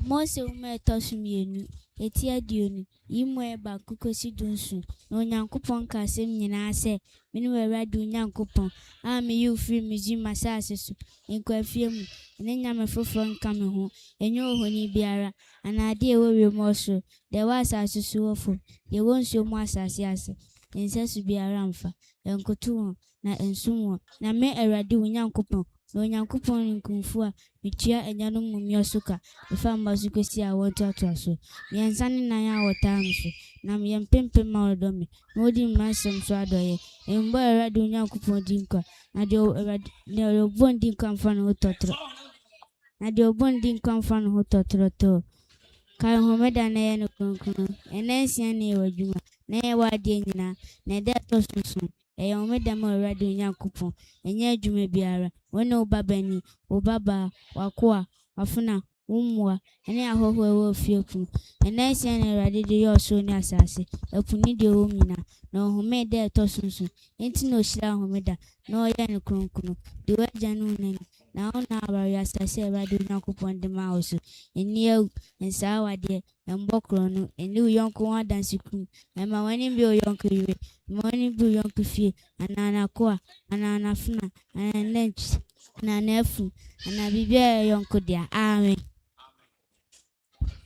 Mose umetosumienu, etia dionu, imwe ba kukosi dunsu, no nyankupon kasem nyina se, minu eradu nyankupon, ami yu free mizi masasesu, inkwafiem, nenya me fofo nka me ho, enyo honi biara, anade ewo remoso, de wa asasusu ofo, ye wonso mu asase ase, insesu biara mfa, enkotu na ensumo, na me eradu nyankupon, no nyankupon nkumfua, mitua enyano mumiosuka, ifa mbasuko si a wonto aso, miensani na ya wotamso, na miempempe maodome, modi masem so adoye, embo eradu nyankupon dinkwa, na de obon dinkwa mfano hototro. Na de obon dinkwa mfano hototro to. Kai homeda na ye no kronkron, enensi ane wadwuma, na ye wade nyina, na de tosunsun. Eya homeda ma eradu nyankupon, enye adwuma biara, wone obabani, obaba, wakoa, wafuna, umwa, ene ahoho ewo fieku. Enensi ane eradu de yoso ni asase, epuni de omina, na homeda tosunsun. Enti no shira homeda, na oye no kronkron, de wajanu nani. Na ona awari asase eradu nyankupon de ma oso. Eni ensa wade, embokrono, eni uyonko wadansiku. Ema wani bi uyonko yue, wani bi uyonko fie, anana koa, anana funa, ananench, ananefu, anabibia uyonko dia. Amen.